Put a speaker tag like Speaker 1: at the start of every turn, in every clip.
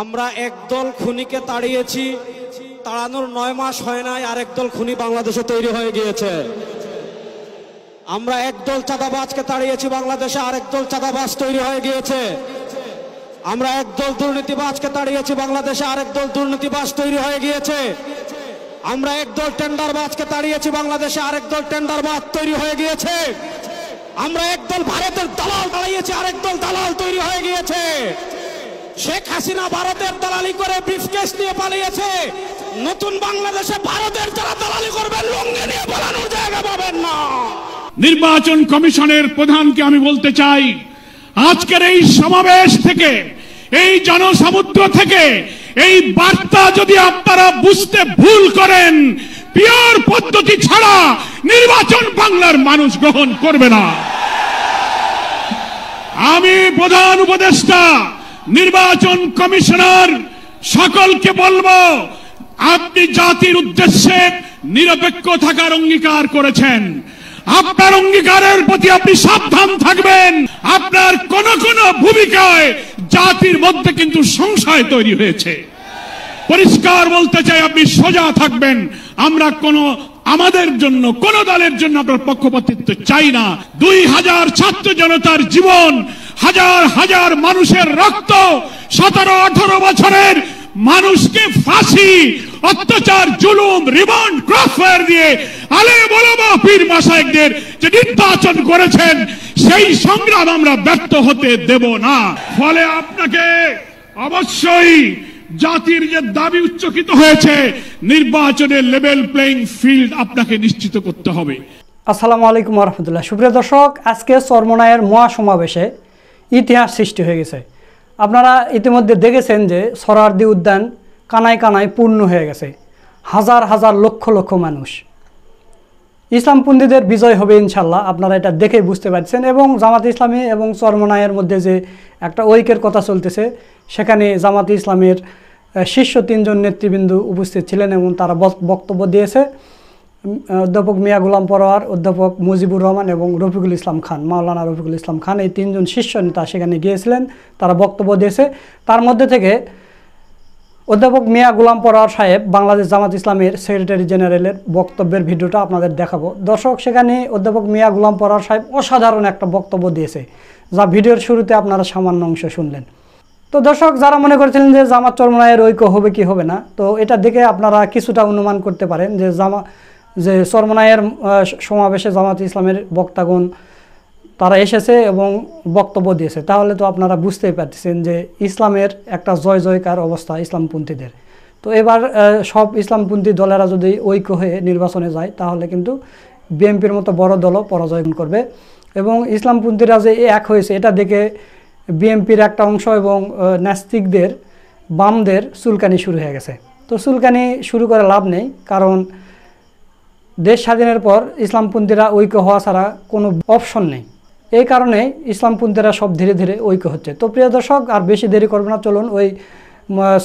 Speaker 1: আমরা একদল খুনিকে তাড়িয়েছি, তাড়ানোর 9 মাস হয় নাই আরেক দল খুনি বাংলাদেশে তৈরি হয়ে গিয়েছে। আমরা একদল চাঁদাবাজকে তাড়িয়েছি, বাংলাদেশে আরেক দল চাঁদাবাজ তৈরি হয়ে গিয়েছে। আমরা একদল দুর্নীতিবাজকে তাড়িয়েছি, বাংলাদেশে আরেক দল দুর্নীতিবাজ তৈরি হয়ে গিয়েছে। আমরা একদল টেন্ডারবাজকে তাড়িয়েছি, বাংলাদেশে আরেক দল টেন্ডারবাজ তৈরি হয়ে গিয়েছে। আমরা একদল ভারতের দালাল তাড়িয়েছি, আরেক দল দালাল তৈরি হয়ে গিয়েছে। শেখ হাসিনা ভারতের দালালি করে ব্রিফকেস নিয়ে পালিয়েছে। নতুন বাংলাদেশে ভারতের যারা দালালি করবেন লুঙ্গি নিয়ে পালানোর জায়গা পাবেন না।
Speaker 2: নির্বাচন কমিশনের প্রধানকে আমি বলতে চাই, আজকের এই সমাবেশ থেকে, এই জনসমুদ্র থেকে এই বার্তা যদি আপনারা বুঝতে ভুল করেন, পিওর পদ্ধতি ছাড়া নির্বাচন বাংলার মানুষ গ্রহণ করবে না। আমি প্রধান উপদেষ্টা, নির্বাচন কমিশনার সকলকে বলবো, আপনি জাতির উদ্দেশ্যে নিরপেক্ষ থাকার অঙ্গীকার করেছেন। আপনার অঙ্গীকারের প্রতি আপনি সাবধান থাকবেন। আপনার কোন কোন ভূমিকায় জাতির মধ্যে কিন্তু সংশয় তৈরি হয়েছে। পরিষ্কার বলতে চাই, আপনি সোজা থাকবেন। আমরা আমাদের জন্য কোন দলের জন্য আপনার পক্ষপাতিত্ব চাই না। 2000 ছাত্র জনতার জীবন, হাজার হাজার মানুষের রক্ত, 17-18 বছরের মানুষকে ফাঁসি, অত্যাচার, জুলুম, রিমান্ড, ক্রসফায়ার দিয়ে আলেম ওলামা পীর মাশায়েখদের যে নির্বাচন করেছেন, সেই সংগ্রাম আমরা ব্যর্থ হতে দেব না। ফলে আপনাকে অবশ্যই জাতির যে দাবি উচ্চকিত হয়েছে, নির্বাচনের লেভেল প্লেইং ফিল্ড আপনাকে নিশ্চিত করতে হবে।
Speaker 3: আসসালামু আলাইকুম ওয়া রাহমাতুল্লাহ। সুপ্রিয় দর্শক, আজকে চরমোনাইয়ের মহাসমাবেশে ইতিহাস সৃষ্টি হয়ে গেছে। আপনারা ইতিমধ্যে দেখেছেন যে সোহরাওয়ার্দী উদ্যান কানায় কানায় পূর্ণ হয়ে গেছে। হাজার হাজার লক্ষ লক্ষ মানুষ। ইসলামপন্থীদের বিজয় হবে ইনশাল্লাহ, আপনারা এটা দেখেই বুঝতে পারছেন। এবং জামাত ইসলামী এবং চরমোনাইয়ের মধ্যে যে একটা ঐক্যের কথা চলতেছে, সেখানে জামাত ইসলামের শীর্ষ 3 জন নেতৃবৃন্দ উপস্থিত ছিলেন এবং তারা বক্তব্য দিয়েছে। অধ্যাপক মিয়া গোলাম পরোয়ার, অধ্যাপক মুজিবুর রহমান এবং রফিকুল ইসলাম খান, মাওলানা রফিকুল ইসলাম খান, এই 3 জন শীর্ষ নেতা সেখানে গিয়েছিলেন, তারা বক্তব্য দিয়েছে। তার মধ্যে থেকে অধ্যাপক মিয়া গোলাম পরোয়ার সাহেব, বাংলাদেশ জামাত ইসলামের সেক্রেটারি জেনারেলের বক্তব্যের ভিডিওটা আপনাদের দেখাবো। দর্শক, সেখানে অধ্যাপক মিয়া গোলাম পরোয়ার সাহেব অসাধারণ একটা বক্তব্য দিয়েছে, যা ভিডিওর শুরুতে আপনারা সামান্য অংশ শুনলেন। তো দর্শক, যারা মনে করেছিলেন যে জামাত চরমোনাইয়ের ঐক্য হবে কি হবে না, তো এটা দেখে আপনারা কিছুটা অনুমান করতে পারেন যে চরমোনাইয়ের সমাবেশে জামাত ইসলামের বক্তাগণ তারা এসেছে এবং বক্তব্য দিয়েছে। তাহলে তো আপনারা বুঝতেই পারতেছেন যে ইসলামের একটা জয় জয়কার অবস্থা ইসলামপন্থীদের। তো এবার সব ইসলামপন্থী দলেরা যদি ঐক্য হয়ে নির্বাচনে যায়, তাহলে কিন্তু বিএনপির মতো বড় দলও পরাজয় করবে। এবং ইসলামপন্থীরা যে এক হয়েছে, এটা দেখে বিএনপির একটা অংশ এবং নাস্তিকদের, বামদের চুলকানি শুরু হয়ে গেছে। তো চুলকানি শুরু করে লাভ নেই, কারণ দেশ স্বাধীনের পর ইসলামপন্থীরা ঐক্য হওয়া ছাড়া কোনো অপশন নেই। এই কারণে ইসলামপন্থীরা সব ধীরে ধীরে ঐক্য হচ্ছে। তো প্রিয় দর্শক, আর বেশি দেরি করবে না, চলুন ওই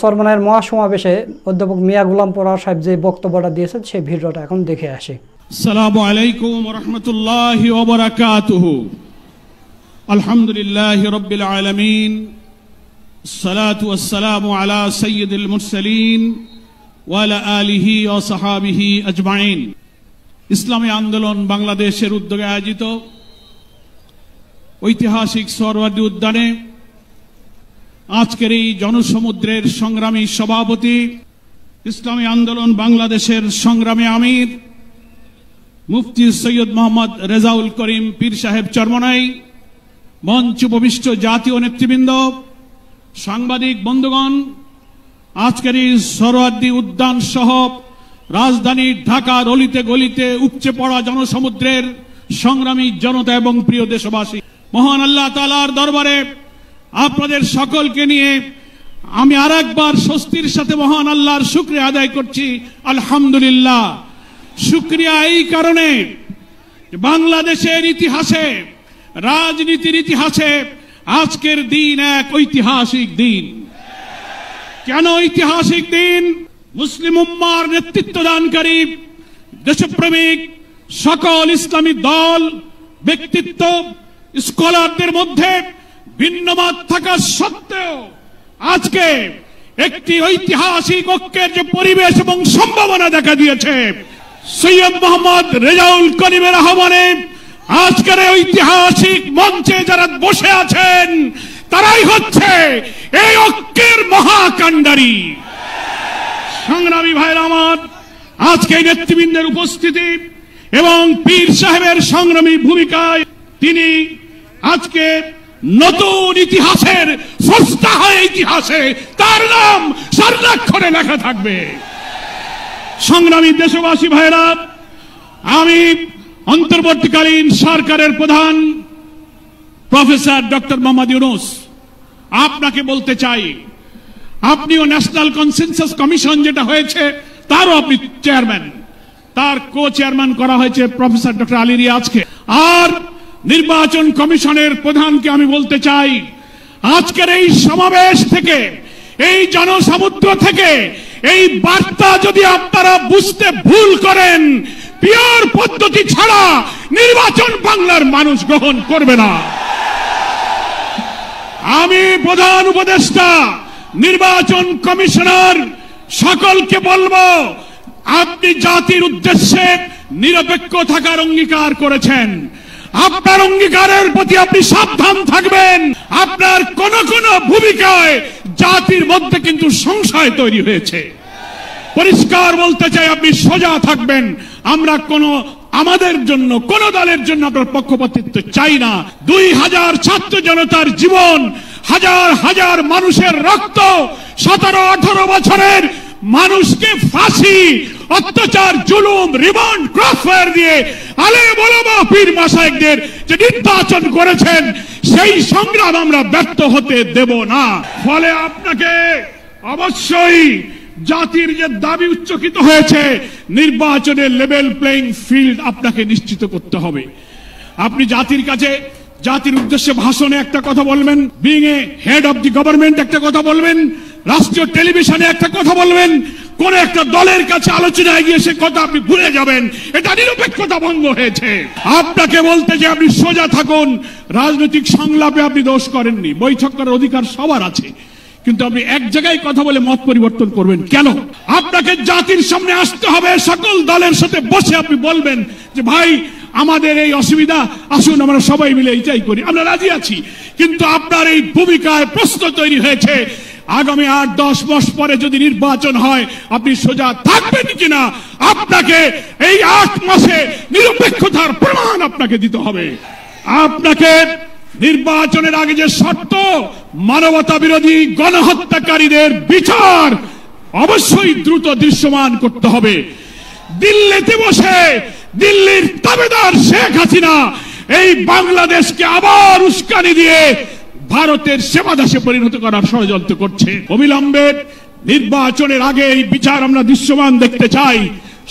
Speaker 3: চরমোনাইয়ের মহাসমাবেশে অধ্যাপক মিয়া গোলাম পরোয়ার সাহেব যে বক্তব্যটা দিয়েছেন, সেই ভিডিওটা এখন দেখে আসি।
Speaker 2: আসসালামু আলাইকুম ওয়া রাহমাতুল্লাহি ওয়া বারাকাতুহু। আলহামদুলিল্লাহি রাব্বিল আলামিন, আসসালাতু ওয়াসসালামু আলা সাইয়্যিদিল মুরসালিন ওয়া আলা আলিহি ওয়া সাহাবিহি আজমাইন। ইসলামী আন্দোলন বাংলাদেশের উদ্যোগে আয়োজিত ঐতিহাসিক সোহরাওয়ার্দী উদ্যানে আজকের এই জনসমুদ্রের সংগ্রামী সভাপতি, ইসলামী আন্দোলন বাংলাদেশের সংগ্রামী আমির মুফতি সৈয়দ মোহাম্মদ রেজাউল করিম পীর সাহেব চরমোনাই, মঞ্চ উপবিষ্ট জাতীয় নেতৃবৃন্দ, সাংবাদিক বন্ধুগণ, আজকের এই সোহরাওয়ার্দী উদ্যান সহ রাজধানী ঢাকার অলিতে গলিতে উপচে পড়া জনসমুদ্রের সংগ্রামী জনতা এবং প্রিয় দেশবাসী, মহান আল্লাহ তাআলার দরবারে আপনাদের সকলকে নিয়ে আমি আরেকবার স্বস্তির সাথে মহান আল্লাহর শুকরিয়া আদায় করছি। আলহামদুলিল্লাহ। শুকরিয়া এই কারণে, বাংলাদেশের ইতিহাসে, রাজনীতির ইতিহাসে আজকের দিন এক ঐতিহাসিক দিন। কেন ঐতিহাসিক দিন? মুসলিম উম্মার নেতৃত্ব দানকারী দেশপ্রেমিক সকল ইসলামী দল, ব্যক্তিত্ব, স্কলারদের মধ্যে ভিন্ন মত থাকা সত্ত্বেও আজকে একটি ঐতিহাসিক ঐক্যের যে পরিবেশ এবং সম্ভাবনা দেখা দিয়েছে, সৈয়দ মোহাম্মদ রেজাউল করিমের আহ্বানে আজকের এই ঐতিহাসিক মঞ্চে যারা বসে আছেন তারাই হচ্ছে এই ঐক্যের মহাকাণ্ডারী। সংগ্রামী ভাইরা আমার, আজকে এই নেতৃবৃন্দের উপস্থিতি এবং পীর সাহেবের সংগ্রামী ভূমিকায় তিনি আজকে নতুন ইতিহাসের স্রষ্টা হয়ে ইতিহাসে তার নাম স্বর্ণাক্ষরে লেখা থাকবে। সংগ্রামী দেশবাসী ভাইরা, আমি অন্তর্বর্তীকালীন সরকারের প্রধান প্রফেসর ডক্টর মোহাম্মদ ইউনূস আপনাকে বলতে চাই, আপনিও ন্যাশনাল কনসেনসাস কমিশন যেটা হয়েছে তারও আপনি চেয়ারম্যান, তার কো চেয়ারম্যান করা হয়েছে প্রফেসর ডক্টর আলী রিয়াজকে। আর নির্বাচন কমিশনের প্রধানকে আমি বলতে চাই, আজকের এই সমাবেশ থেকে, এই জনসমুদ্র থেকে এই বার্তা যদি আপনারা বুঝতে ভুল করেন, পিওর পদ্ধতি ছাড়া নির্বাচন বাংলার মানুষ গ্রহণ করবে না। আমি প্রধান উপদেষ্টা, নির্বাচন কমিশনার সকলকে বলবো, আপনি জাতির উদ্দেশ্যে নিরপেক্ষ থাকার অঙ্গীকার করেছেন। আপনার অঙ্গীকারের প্রতি আপনি সাবধান থাকবেন। আপনার কোন কোন ভূমিকায় জাতির মধ্যে কিন্তু সংশয় তৈরি হয়েছে। পরিষ্কার বলতে চাই, আপনি সোজা থাকবেন। আমরা আমাদের জন্য, কোন দলের জন্য আপনার পক্ষপাতিত্ব চাই না। 2000 ছাত্র জনতার জীবন, হাজার হাজার মানুষের রক্ত, 17-18 বছরের মানুষকে ফাঁসি, অত্যাচার, জুলুম, রিমান্ড, ক্রসফায়ার দিয়ে আলেম ওলামা পীর মাশায়েখদের যে নির্বাচন করেছেন, সেই সংগ্রাম আমরা ব্যর্থ হতে দেব না। ফলে আপনাকে অবশ্যই জাতির যে দাবি উচ্চকিত হয়েছে, নির্বাচনের লেভেল প্লেইং ফিল্ড আপনাকে নিশ্চিত করতে হবে। আপনি জাতির কাছে, জাতির উদ্দেশ্যে ভাষণে একটা কথা বলবেন, being a head of the government একটা কথা বলবেন, রাষ্ট্রীয় টেলিভিশনে একটা কথা বলবেন, কোন একটা দলের কাছে আলোচনায় গিয়ে সে কথা আপনি ভুলে যাবেন, এটা নিরপেক্ষতা ভঙ্গ হয়েছে। আপনাকে বলতে যে আপনি সোজা থাকুন। রাজনৈতিক সংলাপে আপনি দোষ করেননি, বৈঠক করার অধিকার সবার আছে, কিন্তু আপনি এক জায়গায় কথা বলে মত পরিবর্তন করবেন কেন? আপনাকে জাতির সামনে আসতে হবে, সকল দলের সাথে বসে আপনি বলবেন যে ভাই আমাদের এই অসুবিধা, আসুন আমরা সবাই মিলে এইটাই করি, আমরা রাজি আছি। কিন্তু আপনার এই ভূমিকায় প্রশ্ন তৈরি হয়েছে, আগামী 8-10 মাস পরে যদি নির্বাচন হয় আপনি সোজা থাকবেন কিনা, আপনাকে এই 8 মাসে নিরপেক্ষতার প্রমাণ আপনাকে দিতে হবে। আপনাকে নির্বাচনের আগে যে শর্ত, মানবতা বিরোধী গণহত্যাকারীদের বিচার অবশ্যই দ্রুত দৃশ্যমান করতে হবে। দিল্লিতে বসে দিল্লির তাবেদার শেখ হাসিনা এই বাংলাদেশকে আবার উস্কানি দিয়ে ভারতের সেবাদাসে পরিণত করার ষড়যন্ত্র করছে। অবিলম্বে নির্বাচনের আগে এই বিচার আমরা দৃশ্যমান দেখতে চাই।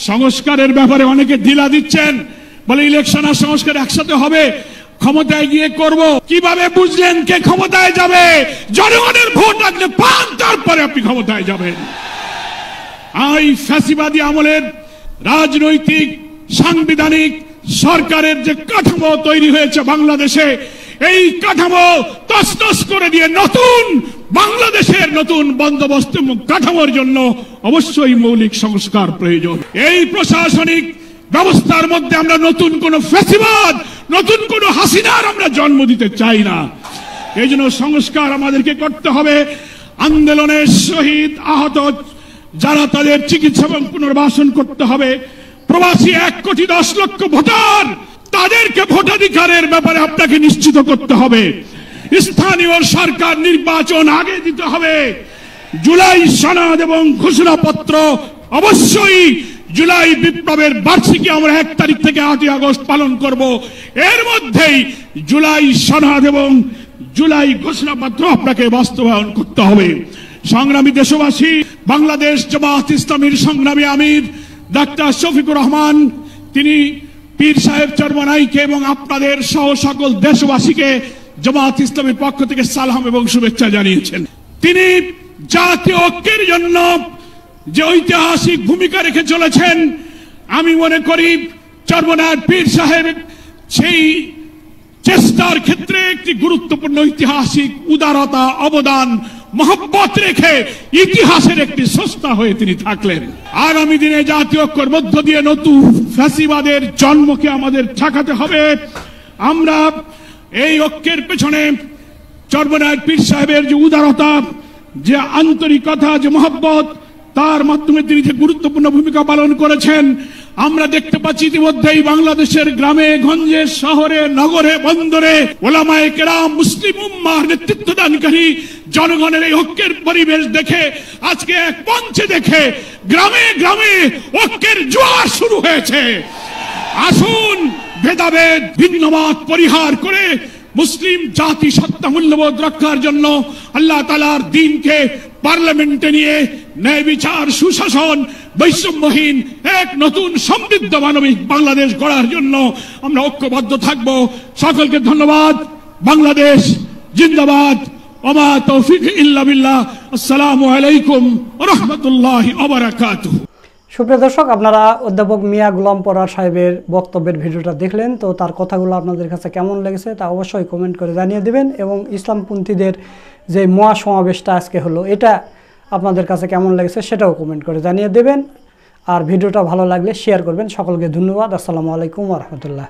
Speaker 2: সংস্কারের ব্যাপারে অনেকে ঢিলা দিচ্ছেন, বলে ইলেকশন আর সংস্কার একসাথে হবে, ক্ষমতায় গিয়ে করব। কিভাবে বুঝলেন কে ক্ষমতায় যাবে? জনগণের ভোট লাগলে পান, তারপরে আপনি ক্ষমতায় যাবেন। এই ফ্যাসিবাদী আমলের রাজনৈতিক সাংবিধানিক সরকারের যে কাঠামো তৈরি হয়েছে বাংলাদেশে, এই কাঠামো তছনছ করে দিয়ে নতুন বাংলাদেশের নতুন বন্দোবস্ত কাঠামোর জন্য অবশ্যই মৌলিক সংস্কার প্রয়োজন। এই প্রশাসনিক ব্যবস্থার মধ্যে আমরা নতুন কোন ফ্যাসিবাদ, নতুন কোন হাসিনার আমরা জন্ম দিতে চাই না। এই জন্য সংস্কার আমাদেরকে করতে হবে। আন্দোলনের শহীদ আহত যারা, তাদের চিকিৎসা এবং পুনর্বাসন করতে হবে। প্রবাসী 1,10,00,000 ভোটার, তাদেরকে ভোটাধিকারের ব্যাপারে আপনাকে নিশ্চিত করতে হবে। স্থানীয় সরকার নির্বাচন আগে দিতে হবে। জুলাই সনদ এবং ঘোষণাপত্র অবশ্যই, জুলাই বিপ্লবের বার্ষিকী আমরা 1 তারিখ থেকে 8 আগস্ট পালন করব। এর মধ্যেই জুলাই সনদ এবং জুলাই ঘোষণাপত্র আপনাকে বাস্তবায়ন করতে হবে। সংগ্রামী দেশবাসী, বাংলাদেশ জামাত ইসলামীর সংগ্রামী আমির ডাক্তার শফিকুর রহমান, তিনি পীর সাহেব চরমনাইকে এবং আপনাদের সহ সকল দেশবাসীকে জামাত ইসলামের পক্ষ থেকে সালাম এবং শুভেচ্ছা জানিয়েছেন। তিনি জাতীয় ঐক্যের জন্য যে ঐতিহাসিক ভূমিকা রেখে চলেছেন, আমি মনে করি চরমনাইয়ের পীর সাহেব সেই চেষ্টার ক্ষেত্রে একটি গুরুত্বপূর্ণ ঐতিহাসিক উদারতা, অবদান মহব্বত রেখে ইতিহাসের একটি স্রষ্টা হয়ে তিনি থাকলেন। আগামী দিনে জাতীয় ঐক্যের মধ্য দিয়ে নতুন ফ্যাসিবাদের জন্মকে আমাদের ঠেকাতে হবে। আমরা এই ঐক্যের পেছনে চরমনায়ের পীর সাহেবের যে উদারতা, যে আন্তরিকতা, যে মহব্বত, তার মাধ্যমে তিনি যে গুরুত্বপূর্ণ ভূমিকা পালন করেছেন, আমরা দেখতে পাচ্ছি ইতিমধ্যেই বাংলাদেশের গ্রামে গঞ্জে, শহরে, নগরে, বন্দরে ওলামায়ে কেরাম, মুসলিম উম্মাহর নেতৃত্বদানকারী জনগণের এই ঐক্যের পরিবেশ দেখে, আজকে এক মঞ্চে দেখে গ্রামে গ্রামে ঐক্যের জোয়ার শুরু হয়েছে। আসুন ভেদাভেদ, ভিন্নমত পরিহার করে মুসলিম জাতি সত্তা মূল্যবোধ রক্ষার জন্য আল্লাহ তাআলার দ্বীনকে পার্লামেন্টে নিয়ে ন্যায় বিচার, সুশাসন, বৈষম্যহীন এক নতুন সমৃদ্ধ মানবিক বাংলাদেশ গড়ার জন্য আমরা ঐক্যবদ্ধ থাকব। সকলকে ধন্যবাদ। বাংলাদেশ জিন্দাবাদ। ওমা তৌফিক ইল্লা বিল্লাহ। আসসালামু আলাইকুম ওয়া রাহমাতুল্লাহি ওয়া বারাকাতুহু।
Speaker 3: সুপ্রিয় দর্শক, আপনারা অধ্যাপক মিয়া গোলাম পরার সাহেবের বক্তব্যের ভিডিওটা দেখলেন, তো তার কথাগুলো আপনাদের কাছে কেমন লেগেছে তা অবশ্যই কমেন্ট করে জানিয়ে দিবেন, এবং ইসলামপন্থীদের যে মহাসমাবেশটা আজকে হলো এটা আপনাদের কাছে কেমন লেগেছে সেটাও কমেন্ট করে জানিয়ে দেবেন। আর ভিডিওটা ভালো লাগলে শেয়ার করবেন। সকলকে ধন্যবাদ। আসসালামু আলাইকুম ওয়া রাহমাতুল্লাহ।